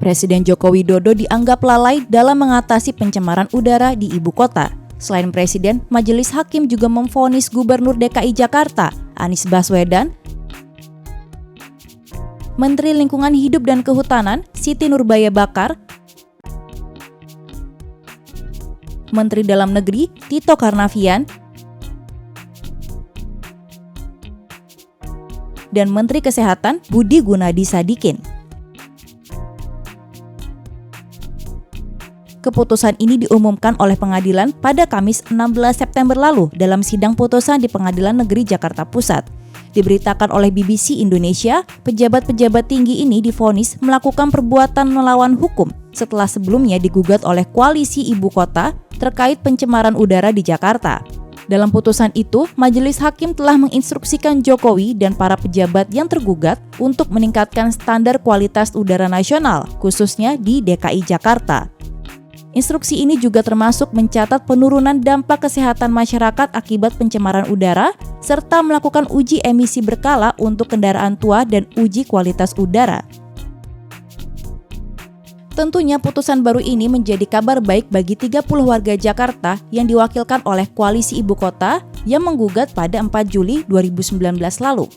Presiden Joko Widodo dianggap lalai dalam mengatasi pencemaran udara di ibu kota. Selain Presiden, Majelis Hakim juga memvonis Gubernur DKI Jakarta, Anies Baswedan, Menteri Lingkungan Hidup dan Kehutanan, Siti Nurbaya Bakar, Menteri Dalam Negeri, Tito Karnavian, dan Menteri Kesehatan, Budi Gunadi Sadikin. Keputusan ini diumumkan oleh pengadilan pada Kamis 16 September lalu dalam sidang putusan di Pengadilan Negeri Jakarta Pusat. Diberitakan oleh BBC Indonesia, pejabat-pejabat tinggi ini divonis melakukan perbuatan melawan hukum setelah sebelumnya digugat oleh Koalisi Ibu Kota terkait pencemaran udara di Jakarta. Dalam putusan itu, Majelis Hakim telah menginstruksikan Jokowi dan para pejabat yang tergugat untuk meningkatkan standar kualitas udara nasional, khususnya di DKI Jakarta. Instruksi ini juga termasuk mencatat penurunan dampak kesehatan masyarakat akibat pencemaran udara, serta melakukan uji emisi berkala untuk kendaraan tua dan uji kualitas udara. Tentunya putusan baru ini menjadi kabar baik bagi 30 warga Jakarta yang diwakilkan oleh Koalisi Ibu Kota yang menggugat pada 4 Juli 2019 lalu.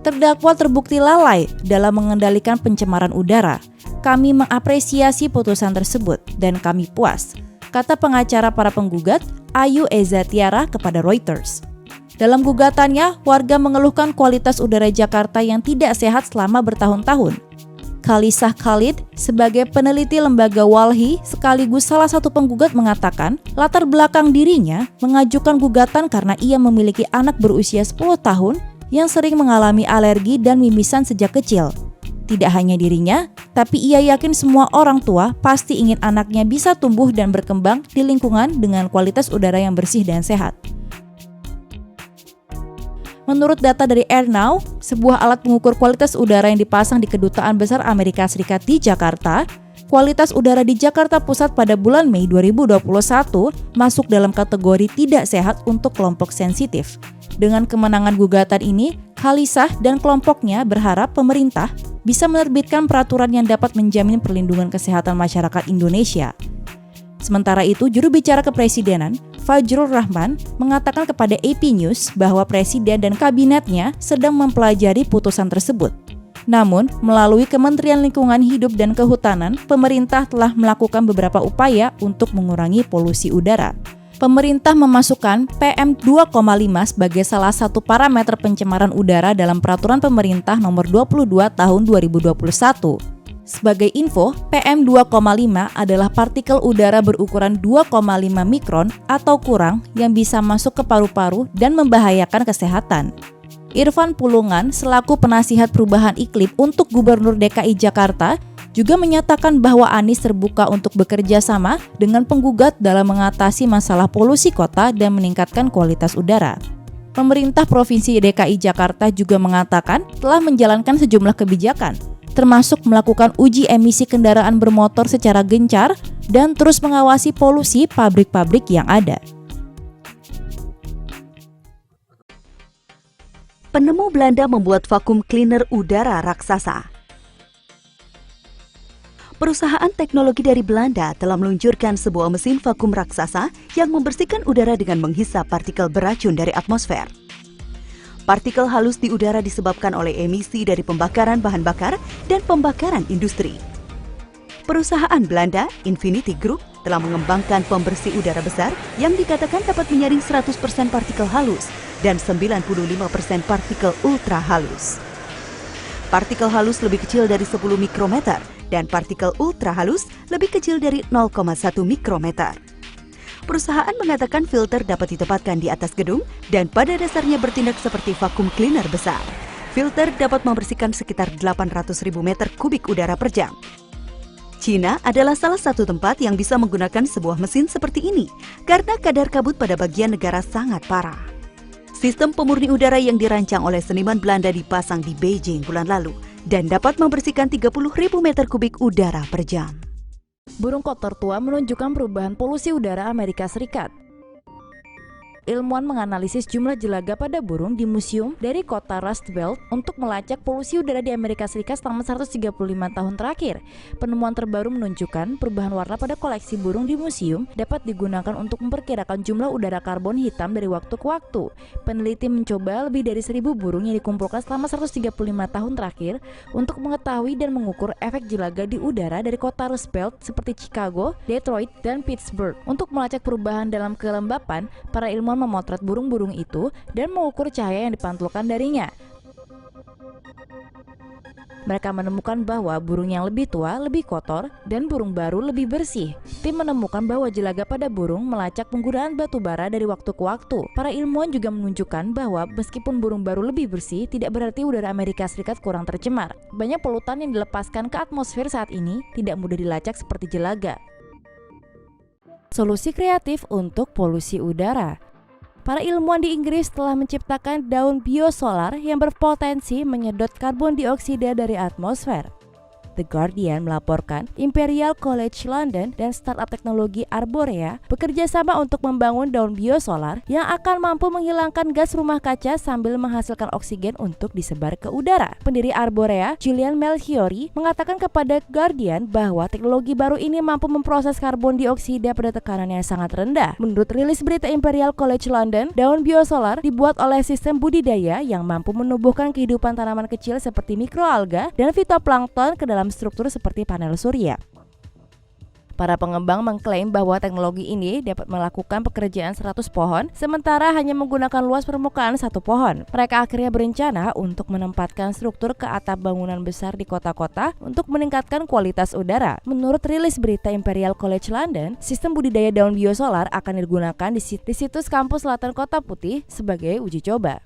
Terdakwa terbukti lalai dalam mengendalikan pencemaran udara. Kami mengapresiasi putusan tersebut dan kami puas, kata pengacara para penggugat Ayu Eza Tiara kepada Reuters. Dalam gugatannya, warga mengeluhkan kualitas udara Jakarta yang tidak sehat selama bertahun-tahun. Khalisah Khalid, sebagai peneliti lembaga Walhi sekaligus salah satu penggugat mengatakan, latar belakang dirinya mengajukan gugatan karena ia memiliki anak berusia 10 tahun yang sering mengalami alergi dan mimisan sejak kecil. Tidak hanya dirinya, tapi ia yakin semua orang tua pasti ingin anaknya bisa tumbuh dan berkembang di lingkungan dengan kualitas udara yang bersih dan sehat. Menurut data dari AirNow, sebuah alat pengukur kualitas udara yang dipasang di Kedutaan Besar Amerika Serikat di Jakarta, kualitas udara di Jakarta Pusat pada bulan Mei 2021 masuk dalam kategori tidak sehat untuk kelompok sensitif. Dengan kemenangan gugatan ini, Khalisah dan kelompoknya berharap pemerintah bisa menerbitkan peraturan yang dapat menjamin perlindungan kesehatan masyarakat Indonesia. Sementara itu, juru bicara Kepresidenan, Fajrul Rahman, mengatakan kepada AP News bahwa Presiden dan kabinetnya sedang mempelajari putusan tersebut. Namun, melalui Kementerian Lingkungan Hidup dan Kehutanan, pemerintah telah melakukan beberapa upaya untuk mengurangi polusi udara. Pemerintah memasukkan PM2,5 sebagai salah satu parameter pencemaran udara dalam Peraturan Pemerintah Nomor 22 Tahun 2021. Sebagai info, PM2,5 adalah partikel udara berukuran 2,5 mikron atau kurang yang bisa masuk ke paru-paru dan membahayakan kesehatan. Irfan Pulungan, selaku penasihat perubahan iklim untuk Gubernur DKI Jakarta, juga menyatakan bahwa Anies terbuka untuk bekerja sama dengan penggugat dalam mengatasi masalah polusi kota dan meningkatkan kualitas udara. Pemerintah Provinsi DKI Jakarta juga mengatakan telah menjalankan sejumlah kebijakan, termasuk melakukan uji emisi kendaraan bermotor secara gencar dan terus mengawasi polusi pabrik-pabrik yang ada. Penemu Belanda membuat vakum cleaner udara raksasa. Perusahaan teknologi dari Belanda telah meluncurkan sebuah mesin vakum raksasa yang membersihkan udara dengan menghisap partikel beracun dari atmosfer. Partikel halus di udara disebabkan oleh emisi dari pembakaran bahan bakar dan pembakaran industri. Perusahaan Belanda, Infinity Group, telah mengembangkan pembersih udara besar yang dikatakan dapat menyaring 100% partikel halus dan 95% partikel ultra halus. Partikel halus lebih kecil dari 10 mikrometer dan partikel ultra halus lebih kecil dari 0,1 mikrometer. Perusahaan mengatakan filter dapat ditempatkan di atas gedung dan pada dasarnya bertindak seperti vakum cleaner besar. Filter dapat membersihkan sekitar 800.000 meter kubik udara per jam. China adalah salah satu tempat yang bisa menggunakan sebuah mesin seperti ini karena kadar kabut pada bagian negara sangat parah. Sistem pemurni udara yang dirancang oleh seniman Belanda dipasang di Beijing bulan lalu dan dapat membersihkan 30.000 meter kubik udara per jam. Burung kotor tua menunjukkan perubahan polusi udara Amerika Serikat. ilmuwan menganalisis jumlah jelaga pada burung di museum dari kota Rust Belt untuk melacak polusi udara di Amerika Serikat selama 135 tahun terakhir. Penemuan terbaru menunjukkan perubahan warna pada koleksi burung di museum dapat digunakan untuk memperkirakan jumlah udara karbon hitam dari waktu ke waktu. Peneliti mencoba lebih dari 1.000 burung yang dikumpulkan selama 135 tahun terakhir untuk mengetahui dan mengukur efek jelaga di udara dari kota Rust Belt seperti Chicago, Detroit, dan Pittsburgh. Untuk melacak perubahan dalam kelembapan, para ilmuwan memotret burung-burung itu dan mengukur cahaya yang dipantulkan darinya. Mereka menemukan bahwa burung yang lebih tua lebih kotor dan burung baru lebih bersih. Tim menemukan bahwa jelaga pada burung melacak penggunaan batu bara dari waktu ke waktu. Para ilmuwan juga menunjukkan bahwa meskipun burung baru lebih bersih, tidak berarti udara Amerika Serikat kurang tercemar. Banyak polutan yang dilepaskan ke atmosfer saat ini tidak mudah dilacak seperti jelaga. Solusi kreatif untuk polusi udara. Para ilmuwan di Inggris telah menciptakan daun biosolar yang berpotensi menyedot karbon dioksida dari atmosfer. The Guardian melaporkan Imperial College London dan startup teknologi Arborea bekerja sama untuk membangun daun biosolar yang akan mampu menghilangkan gas rumah kaca sambil menghasilkan oksigen untuk disebar ke udara. Pendiri Arborea, Julian Melchiori, mengatakan kepada Guardian bahwa teknologi baru ini mampu memproses karbon dioksida pada tekanan yang sangat rendah. Menurut rilis berita Imperial College London, daun biosolar dibuat oleh sistem budidaya yang mampu menumbuhkan kehidupan tanaman kecil seperti mikroalga dan fitoplankton ke dalam struktur seperti panel surya. Para pengembang mengklaim bahwa teknologi ini dapat melakukan pekerjaan 100 pohon, sementara hanya menggunakan luas permukaan 1 pohon. Mereka akhirnya berencana untuk menempatkan struktur ke atap bangunan besar di kota-kota untuk meningkatkan kualitas udara. Menurut rilis berita Imperial College London, sistem budidaya daun biosolar akan digunakan di situs kampus selatan Kota Putih sebagai uji coba.